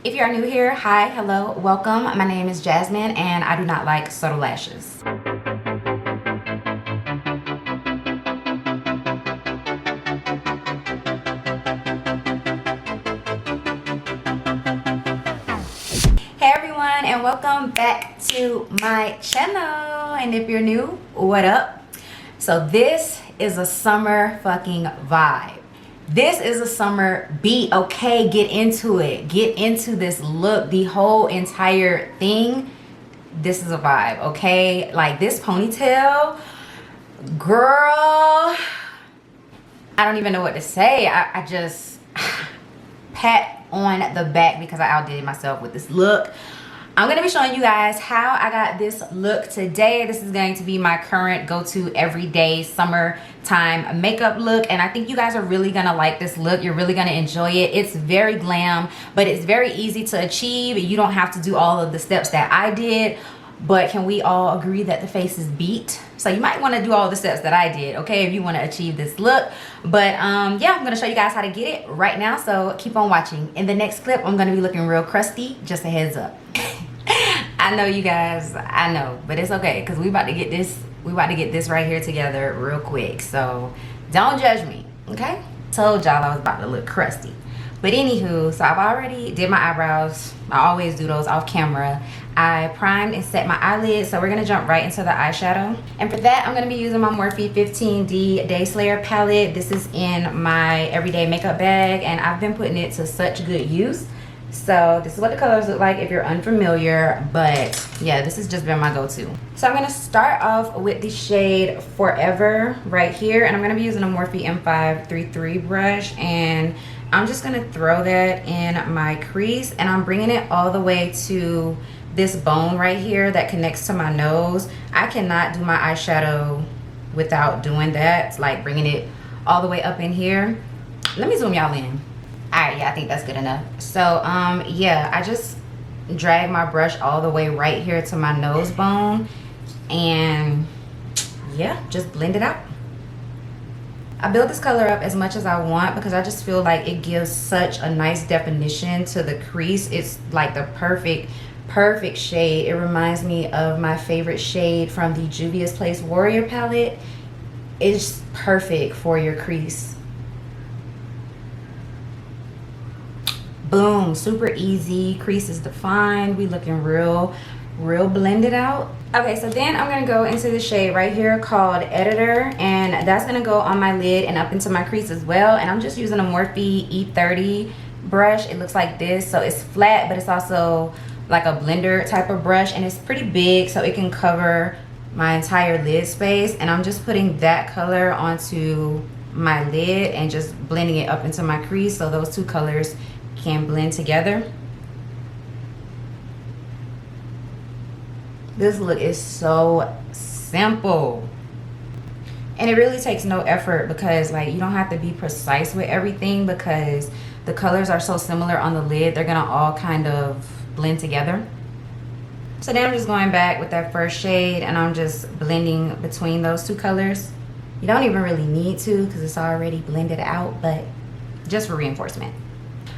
If you are new here, hi, hello, welcome. My name is Jasmine and I do not like subtle lashes. Hey everyone, and welcome back to my channel. And if you're new, what up? So this is a summer fucking vibe. This is a summer beat, okay? Get into it. Get into this look, the whole entire thing. This is a vibe, okay? Like this ponytail, girl, I don't even know what to say. I just pat on the back because I outdid myself with this look. I'm gonna be showing you guys how I got this look today. This is going to be my current go-to everyday summertime makeup look, and I think you guys are really gonna like this look. You're really gonna enjoy it. It's very glam, but it's very easy to achieve. You don't have to do all of the steps that I did, but can we all agree that the face is beat? So you might want to do all the steps that I did, okay, if you want to achieve this look. But yeah, I'm going to show you guys how to get it right now, so keep on watching. In the next clip, I'm going to be looking real crusty, just a heads up. I know you guys, I know, but it's okay because we about to get this right here together real quick. So don't judge me, okay? Told y'all I was about to look crusty. But anywho, so I've already did my eyebrows. I always do those off camera. I primed and set my eyelids, so we're gonna jump right into the eyeshadow. And for that, I'm gonna be using my Morphe 15D Day Slayer palette. This is in my everyday makeup bag, and I've been putting it to such good use. So this is what the colors look like if you're unfamiliar, but yeah, this has just been my go-to. So I'm gonna start off with the shade Forever right here, and I'm gonna be using a Morphe M533 brush, and I'm just gonna throw that in my crease, and I'm bringing it all the way to this bone right here that connects to my nose. I cannot do my eyeshadow without doing that, like bringing it all the way up in here. Let me zoom y'all in. All right, yeah, I think that's good enough. So yeah, I just drag my brush all the way right here to my nose bone, and yeah, just blend it out. I build this color up as much as I want because I just feel like it gives such a nice definition to the crease. It's like the perfect shade. It reminds me of my favorite shade from the Juvia's Place Warrior palette. It's perfect for your crease. Boom, super easy. Crease is defined. We looking real blended out. Okay, so then I'm gonna go into the shade right here called Editor, and that's gonna go on my lid and up into my crease as well. And I'm just using a Morphe E30 brush. It looks like this, so it's flat, but it's also like a blender type of brush, and it's pretty big, so it can cover my entire lid space. And I'm just putting that color onto my lid and just blending it up into my crease so those two colors can blend together. This look is so simple, and it really takes no effort because like you don't have to be precise with everything because the colors are so similar on the lid. They're gonna all kind of blend together. So then I'm just going back with that first shade, and I'm just blending between those two colors. You don't even really need to because it's already blended out, but just for reinforcement.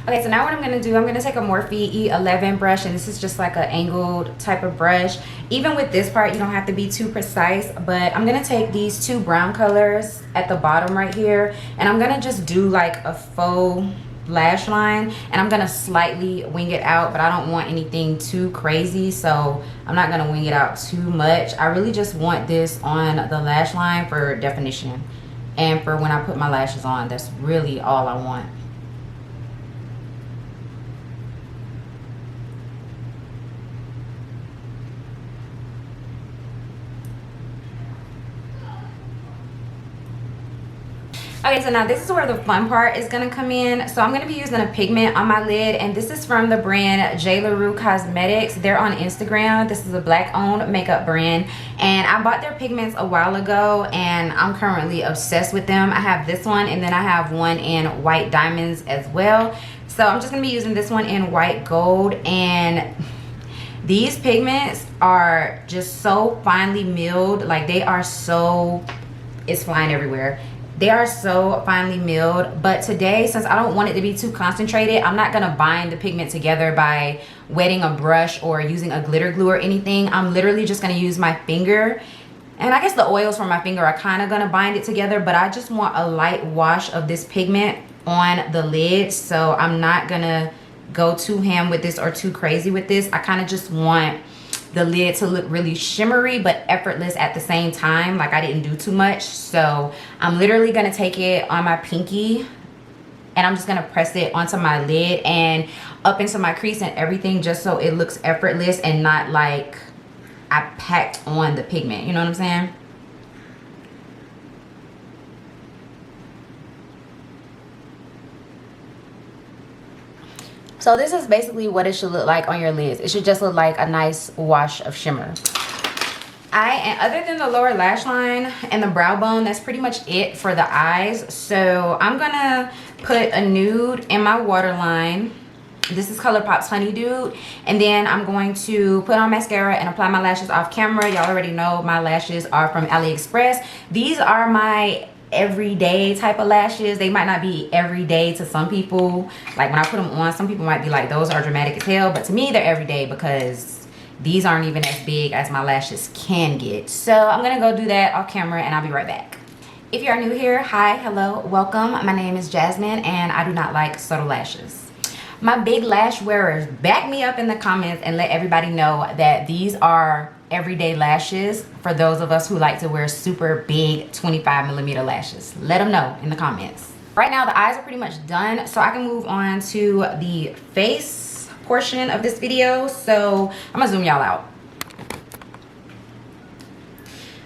Okay, so now what I'm gonna do, I'm gonna take a Morphe E11 brush, and this is just like an angled type of brush. Even with this part, you don't have to be too precise, but I'm gonna take these two brown colors at the bottom right here, and I'm gonna just do like a faux lash line, and I'm gonna slightly wing it out, but I don't want anything too crazy, so I'm not gonna wing it out too much. I really just want this on the lash line for definition, and for when I put my lashes on, that's really all I want. Okay, so now this is where the fun part is gonna come in. So I'm gonna be using a pigment on my lid, and this is from the brand J. LaRue Cosmetics. They're on Instagram. This is a black-owned makeup brand, and I bought their pigments a while ago, and I'm currently obsessed with them. I have this one, and then I have one in white diamonds as well. So I'm just gonna be using this one in white gold, and these pigments are just so finely milled. Like they are so, it's flying everywhere. They are so finely milled. But today, since I don't want it to be too concentrated, I'm not gonna bind the pigment together by wetting a brush or using a glitter glue or anything. I'm literally just gonna use my finger, and I guess the oils from my finger are kind of gonna bind it together, but I just want a light wash of this pigment on the lid. So I'm not gonna go too ham with this or too crazy with this. I kind of just want the lid to look really shimmery but effortless at the same time. Like I didn't do too much. So I'm literally gonna take it on my pinky and I'm just gonna press it onto my lid and up into my crease and everything, just so it looks effortless and not like I packed on the pigment. You know what I'm saying? So this is basically what it should look like on your lids. It should just look like a nice wash of shimmer. And other than the lower lash line and the brow bone, that's pretty much it for the eyes. So I'm gonna put a nude in my waterline. This is ColourPop's Honeydew. And then I'm going to put on mascara and apply my lashes off camera. Y'all already know my lashes are from AliExpress. These are my everyday type of lashes. They might not be everyday to some people. Like when I put them on, some people might be like, those are dramatic as hell. But to me, they're everyday because these aren't even as big as my lashes can get. So I'm gonna go do that off camera and I'll be right back. If you are new here, hi, hello, welcome. My name is Jasmine and I do not like subtle lashes. My big lash wearers, back me up in the comments and let everybody know that these are everyday lashes for those of us who like to wear super big 25mm lashes. Let them know in the comments. Right now the eyes are pretty much done, so I can move on to the face portion of this video. So I'm gonna zoom y'all out.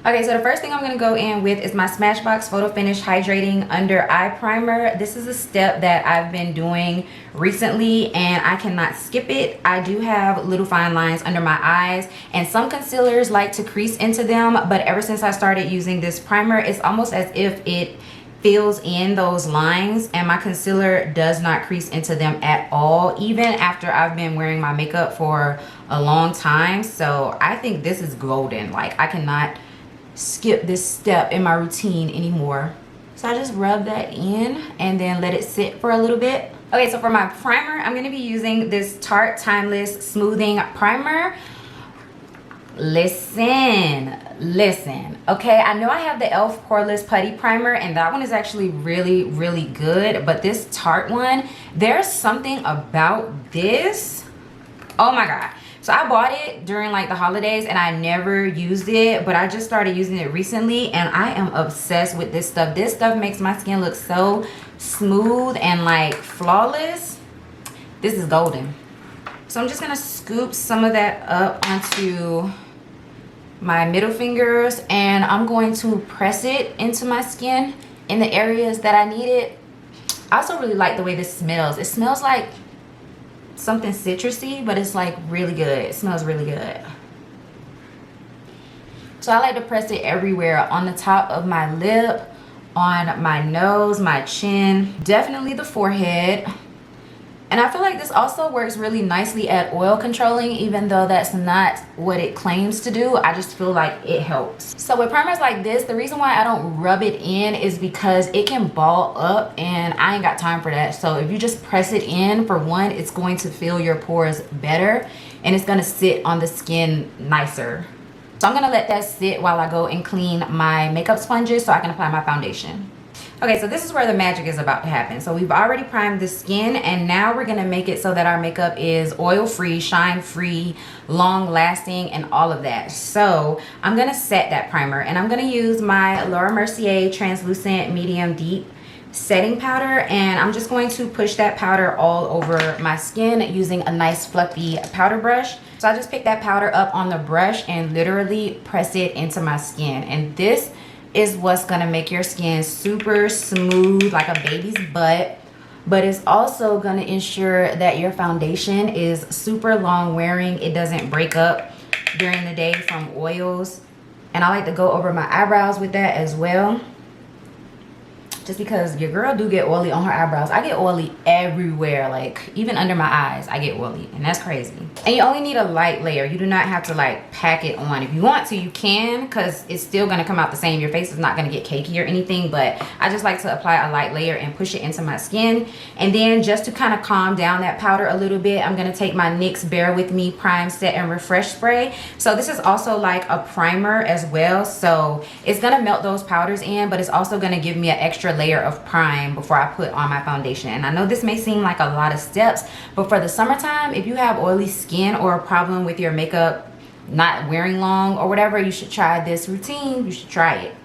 Okay, so the first thing I'm gonna go in with is my Smashbox Photo Finish Hydrating Under Eye Primer. This is a step that I've been doing recently and I cannot skip it. I do have little fine lines under my eyes and some concealers like to crease into them, but ever since I started using this primer, it's almost as if it fills in those lines and my concealer does not crease into them at all, even after I've been wearing my makeup for a long time. So I think this is golden. Like I cannot skip this step in my routine anymore. So I just rub that in and then let it sit for a little bit. Okay, so for my primer, I'm gonna be using this Tarte Timeless Smoothing Primer. Listen, okay, I know I have the e.l.f. Poreless Putty Primer and that one is actually really good, but this Tarte one, there's something about this, oh my god. So I bought it during like the holidays and I never used it, but I just started using it recently and I am obsessed with this stuff. This stuff makes my skin look so smooth and like flawless. This is golden. So I'm just gonna scoop some of that up onto my middle fingers and I'm going to press it into my skin in the areas that I need it. I also really like the way this smells. It smells like something citrusy, but it's like really good. It smells really good. So I like to press it everywhere, on the top of my lip, on my nose, my chin, definitely the forehead. And I feel like this also works really nicely at oil controlling, even though that's not what it claims to do. I just feel like it helps. So with primers like this, the reason why I don't rub it in is because it can ball up and I ain't got time for that. So if you just press it in, for one, it's going to fill your pores better and it's gonna sit on the skin nicer. So I'm gonna let that sit while I go and clean my makeup sponges so I can apply my foundation. Okay, so this is where the magic is about to happen. So we've already primed the skin and now we're gonna make it so that our makeup is oil-free, shine-free, long-lasting, and all of that. So I'm gonna set that primer and I'm gonna use my Laura Mercier Translucent Medium Deep Setting Powder, and I'm just going to push that powder all over my skin using a nice fluffy powder brush. So I just pick that powder up on the brush and literally press it into my skin, and this is what's gonna make your skin super smooth like a baby's butt, but it's also gonna ensure that your foundation is super long wearing. It doesn't break up during the day from oils, and I like to go over my eyebrows with that as well. just because your girl do get oily on her eyebrows. I get oily everywhere, like even under my eyes I get oily, and that's crazy. And you only need a light layer. You do not have to like pack it on. If you want to, you can, because it's still gonna come out the same. Your face is not gonna get cakey or anything, but I just like to apply a light layer and push it into my skin. And then just to kind of calm down that powder a little bit, I'm gonna take my NYX Bear With Me Prime Set and Refresh Spray. So this is also like a primer as well, so it's gonna melt those powders in, but it's also gonna give me an extra layer of prime before I put on my foundation. And I know this may seem like a lot of steps, but for the summertime, if you have oily skin or a problem with your makeup not wearing long or whatever, you should try this routine. You should try it.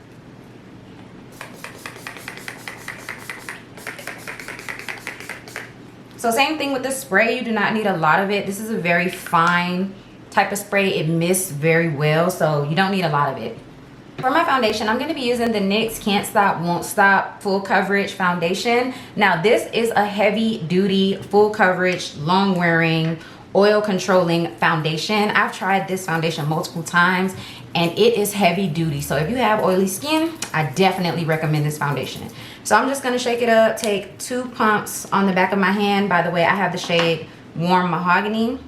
So same thing with the spray. You do not need a lot of it. This is a very fine type of spray. It mists very well, so you don't need a lot of it. For my foundation, I'm going to be using the NYX Can't Stop Won't Stop Full Coverage Foundation. Now this is a heavy duty, full coverage, long wearing, oil controlling foundation. I've tried this foundation multiple times and it is heavy duty. So if you have oily skin, I definitely recommend this foundation. So I'm just going to shake it up, take 2 pumps on the back of my hand. By the way, I have the shade Warm Mahogany,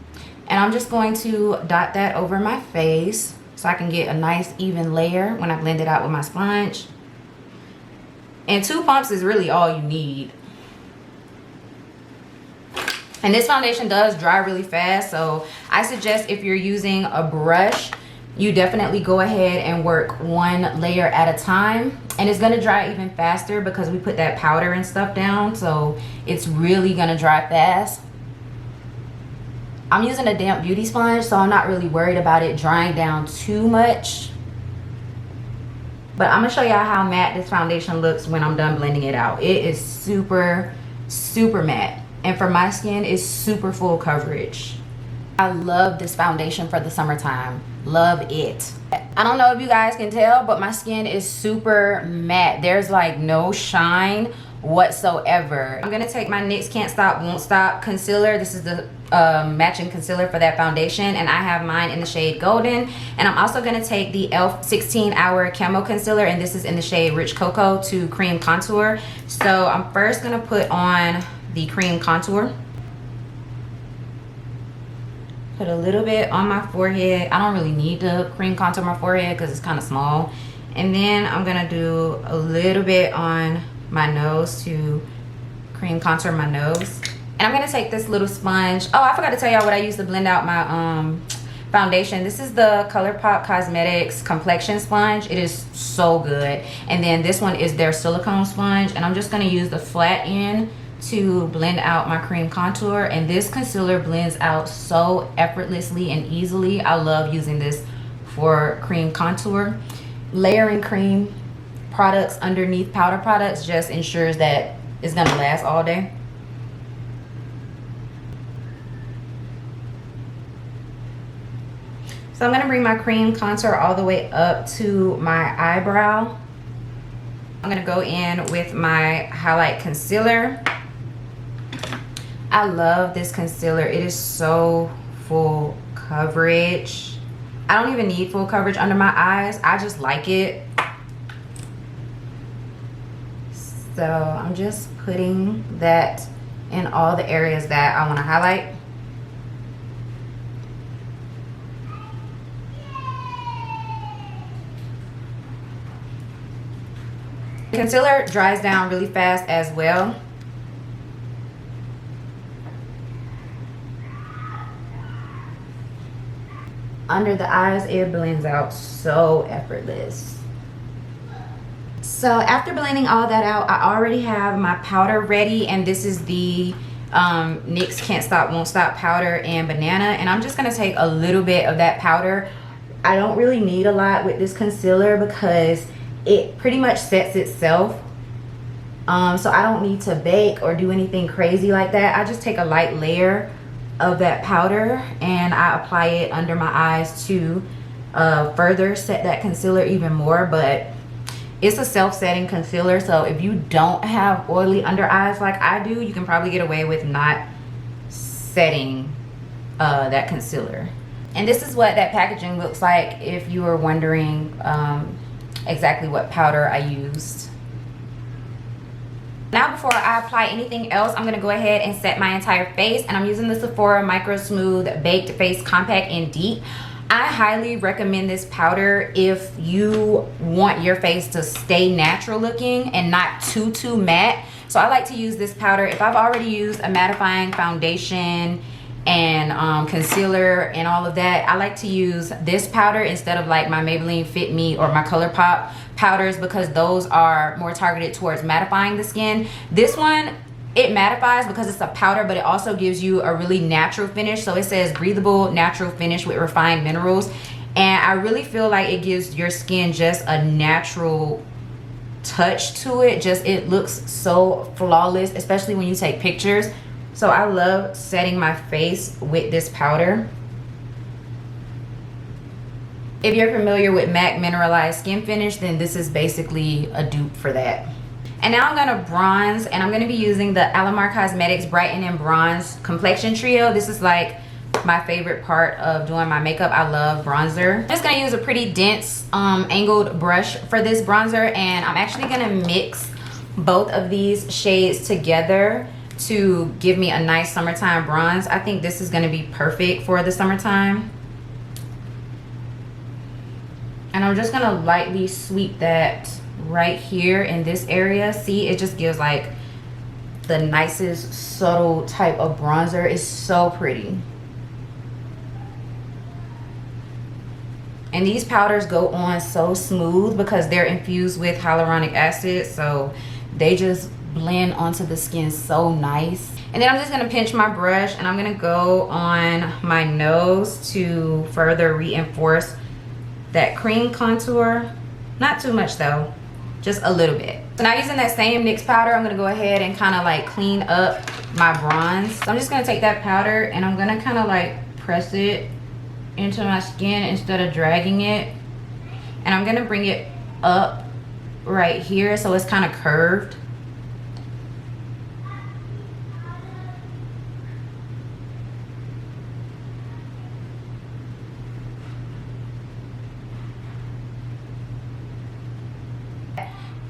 and I'm just going to dot that over my face so I can get a nice even layer when I blend it out with my sponge. And 2 pumps is really all you need. And this foundation does dry really fast, so I suggest if you're using a brush, you definitely go ahead and work 1 layer at a time. And it's gonna dry even faster because we put that powder and stuff down, so it's really gonna dry fast. I'm using a damp beauty sponge, so I'm not really worried about it drying down too much. But I'm gonna show y'all how matte this foundation looks when I'm done blending it out. It is super, super matte. And for my skin, it's super full coverage. I love this foundation for the summertime. Love it. I don't know if you guys can tell, but my skin is super matte. There's like no shine whatsoever. I'm gonna take my NYX Can't Stop Won't Stop concealer. This is the matching concealer for that foundation, and I have mine in the shade Golden. And I'm also gonna take the e.l.f. 16-Hour Camo Concealer, and this is in the shade Rich Cocoa, to cream contour. So I'm first gonna put on the cream contour. Put a little bit on my forehead. I don't really need to cream contour my forehead because it's kind of small. And then I'm gonna do a little bit on my nose to cream contour my nose. And I'm gonna take this little sponge. Oh, I forgot to tell y'all what I use to blend out my foundation. This is the ColourPop Cosmetics complexion sponge. It is so good. And then this one is their silicone sponge, and I'm just gonna use the flat end to blend out my cream contour. And this concealer blends out so effortlessly and easily. I love using this for cream contour. Layering cream products underneath powder products just ensures that it's gonna last all day. So I'm gonna bring my cream contour all the way up to my eyebrow. I'm gonna go in with my highlight concealer. I love this concealer. It is so full coverage. I don't even need full coverage under my eyes. I just like it. So I'm just putting that in all the areas that I want to highlight. Concealer dries down really fast as well. Under the eyes, it blends out so effortless. So after blending all that out, I already have my powder ready, and this is the NYX Can't Stop Won't Stop powder and banana. And I'm just gonna take a little bit of that powder. I don't really need a lot with this concealer because it pretty much sets itself. So I don't need to bake or do anything crazy like that. I just take a light layer of that powder and I apply it under my eyes to further set that concealer even more. But it's a self-setting concealer, so if you don't have oily under eyes like I do, you can probably get away with not setting that concealer. And this is what that packaging looks like if you were wondering exactly what powder I used. Now before I apply anything else, I'm gonna go ahead and set my entire face, and I'm using the Sephora Micro Smooth Baked Face Compact in Deep. I highly recommend this powder if you want your face to stay natural looking and not too matte. So I like to use this powder if I've already used a mattifying foundation and concealer and all of that. I like to use this powder instead of like my Maybelline Fit Me or my ColourPop powders, because those are more targeted towards mattifying the skin. This one, it mattifies because it's a powder, but it also gives you a really natural finish. So it says breathable natural finish with refined minerals, and I really feel like it gives your skin just a natural touch to it. Just, it looks so flawless, especially when you take pictures. So I love setting my face with this powder. If you're familiar with MAC Mineralized Skin Finish, then this is basically a dupe for that. And now I'm gonna bronze, and I'm gonna be using the Alamar Cosmetics Brighten and Bronze Complexion Trio. This is like my favorite part of doing my makeup. I love bronzer. I'm just gonna use a pretty dense angled brush for this bronzer, and I'm actually gonna mix both of these shades together to give me a nice summertime bronze. I think this is gonna be perfect for the summertime. And I'm just gonna lightly sweep that right here in this area. See, it just gives like the nicest subtle type of bronzer. It's so pretty. And these powders go on so smooth because they're infused with hyaluronic acid, so they just blend onto the skin so nice. And then I'm just gonna pinch my brush, and I'm gonna go on my nose to further reinforce that cream contour. Not too much though, just a little bit. So now using that same NYX powder, I'm gonna go ahead and kind of like clean up my bronze. So I'm just gonna take that powder and I'm gonna kind of like press it into my skin instead of dragging it. And I'm gonna bring it up right here so it's kind of curved.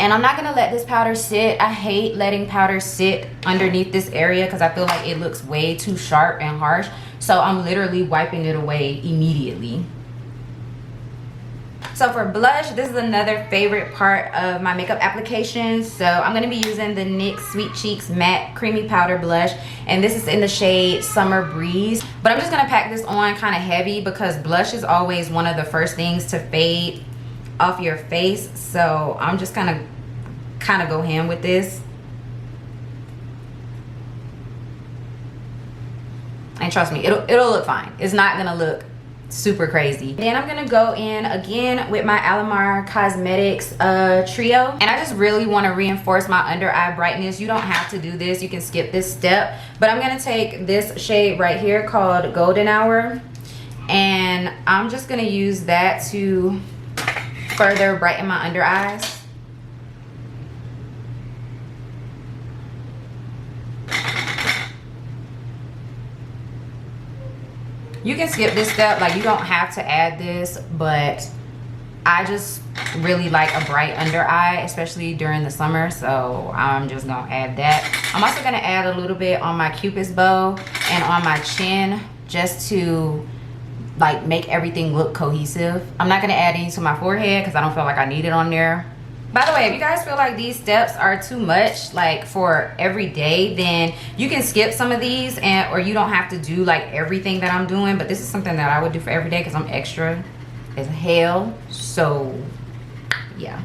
And I'm not gonna let this powder sit. I hate letting powder sit underneath this area because I feel like it looks way too sharp and harsh. So I'm literally wiping it away immediately. So for blush, this is another favorite part of my makeup application. So I'm gonna be using the NYX Sweet Cheeks Matte Creamy Powder Blush. And this is in the shade Summer Breeze. But I'm just gonna pack this on kind of heavy because blush is always one of the first things to fade off your face. So I'm just gonna kind of go ham with this. And trust me, it'll look fine. It's not gonna look super crazy. Then I'm gonna go in again with my Alamar Cosmetics trio, and I just really want to reinforce my under eye brightness. You don't have to do this, you can skip this step, but I'm gonna take this shade right here called Golden Hour, and I'm just gonna use that to further brighten my under eyes. You can skip this step, like you don't have to add this, but I just really like a bright under eye, especially during the summer, so I'm just gonna add that. I'm also gonna add a little bit on my Cupid's bow and on my chin just to like make everything look cohesive. I'm not gonna add any to my forehead because I don't feel like I need it on there. By the way, if you guys feel like these steps are too much like for every day, then you can skip some of these, and or you don't have to do like everything that I'm doing, but this is something that I would do for every day because I'm extra as hell. So yeah.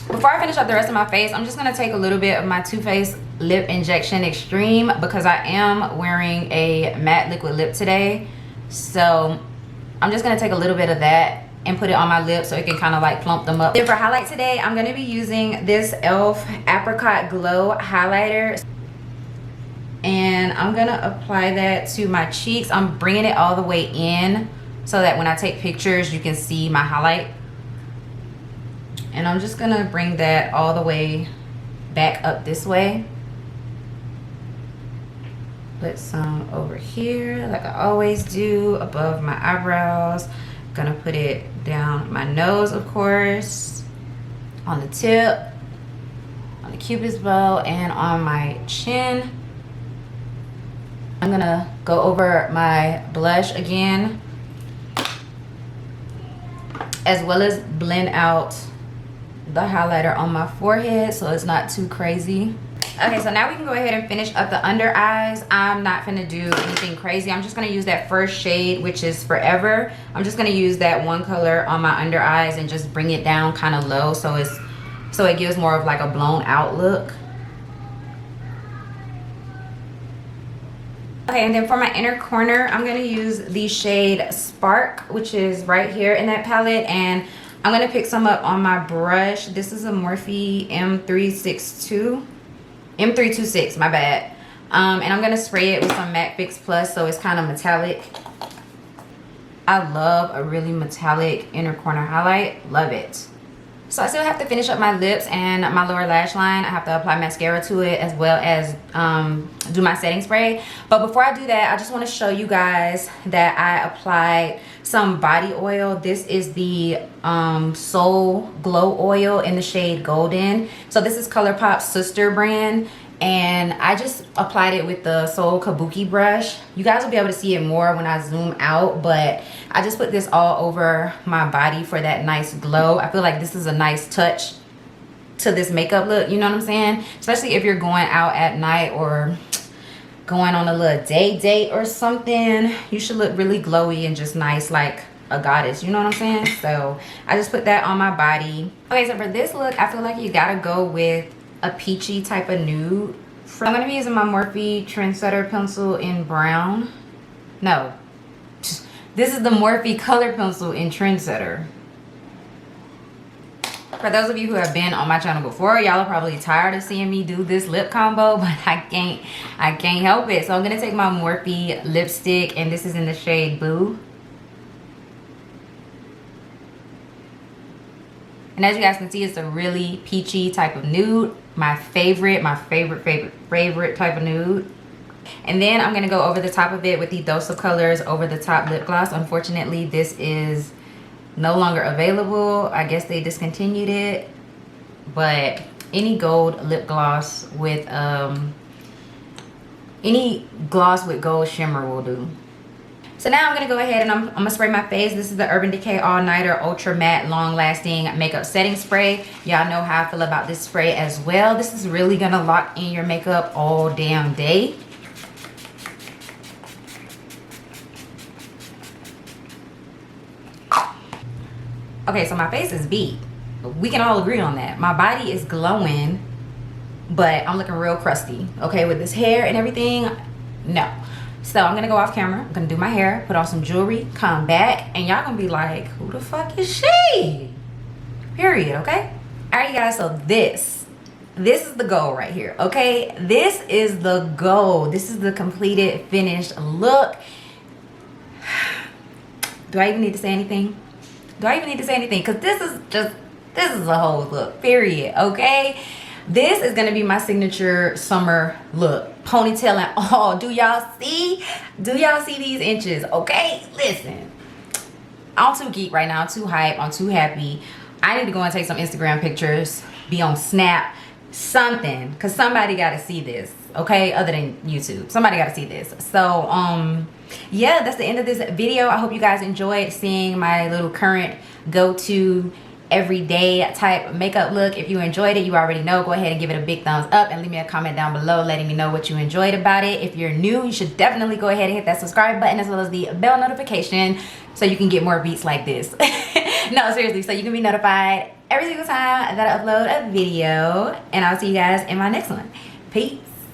Before I finish up the rest of my face, I'm just gonna take a little bit of my Too Faced Lip Injection Extreme because I am wearing a matte liquid lip today. So I'm just gonna take a little bit of that and put it on my lips so it can kind of like plump them up. Then for highlight today, I'm gonna be using this e.l.f. Apricot Glow highlighter, and I'm gonna apply that to my cheeks. I'm bringing it all the way in so that when I take pictures you can see my highlight, and I'm just gonna bring that all the way back up this way. Put some over here like I always do above my eyebrows. Gonna put it down my nose, of course, on the tip, on the cupid's bow and on my chin. I'm gonna go over my blush again, as well as blend out the highlighter on my forehead so it's not too crazy. Okay, so now we can go ahead and finish up the under eyes. I'm not gonna do anything crazy. I'm just gonna use that first shade, which is Forever. I'm just gonna use that one color on my under eyes and just bring it down kind of low so it gives more of like a blown out look. Okay, and then for my inner corner, I'm gonna use the shade Spark, which is right here in that palette, and I'm gonna pick some up on my brush. This is a Morphe M326, my bad. And I'm gonna spray it with some Matte Fix Plus so it's kind of metallic. I love a really metallic inner corner highlight, love it. So I still have to finish up my lips and my lower lash line. I have to apply mascara to it as well as do my setting spray. But before I do that, I just want to show you guys that I applied some body oil. This is the Soul Glow Oil in the shade Golden. So this is ColourPop's sister brand. And I just applied it with the Soul Kabuki brush. You guys will be able to see it more when I zoom out, but I just put this all over my body for that nice glow. I feel like this is a nice touch to this makeup look, you know what I'm saying? Especially if you're going out at night or going on a little date or something. You should look really glowy and just nice like a goddess, you know what I'm saying? So I just put that on my body. Okay, so for this look, I feel like you gotta go with a peachy type of nude. I'm gonna be using my Morphe Trendsetter pencil in brown. No, this is the Morphe color pencil in Trendsetter. For those of you who have been on my channel before, y'all are probably tired of seeing me do this lip combo, but I can't help it. So I'm gonna take my Morphe lipstick, and this is in the shade Boo. And as you guys can see, it's a really peachy type of nude. My favorite type of nude. And then I'm gonna go over the top of it with the Dose of Colors Over the Top lip gloss. Unfortunately, this is no longer available. I guess they discontinued it. But any gold lip gloss with any gloss with gold shimmer will do. So now I'm gonna go ahead and I'm gonna spray my face. This is the Urban Decay All Nighter Ultra Matte Long Lasting Makeup Setting Spray. Y'all know how I feel about this spray as well. This is really gonna lock in your makeup all damn day. Okay, so my face is beat. We can all agree on that. My body is glowing, but I'm looking real crusty. Okay, with this hair and everything, no. So I'm gonna go off camera, I'm gonna do my hair, put on some jewelry, come back, and y'all gonna be like, who the fuck is she? Period, okay? All right, you guys, so this is the goal right here, okay? This is the goal. This is the completed, finished look. Do I even need to say anything? Do I even need to say anything? Because this is a whole look, period, okay? This is gonna be my signature summer look. Ponytail and all. Do y'all see? Do y'all see these inches? Okay, listen. I'm too geek right now. I'm too hype. I'm too happy. I need to go and take some Instagram pictures. Be on Snap. Something. Because somebody got to see this. Okay? Other than YouTube. Somebody got to see this. So, yeah, that's the end of this video. I hope you guys enjoyed seeing my little current go-to everyday type makeup look. If you enjoyed it, you already know, go ahead and give it a big thumbs up and leave me a comment down below letting me know what you enjoyed about it. If you're new, you should definitely go ahead and hit that subscribe button as well as the bell notification so you can get more beats like this. No, seriously, so you can be notified every single time that I upload a video, and I'll see you guys in my next one. Peace.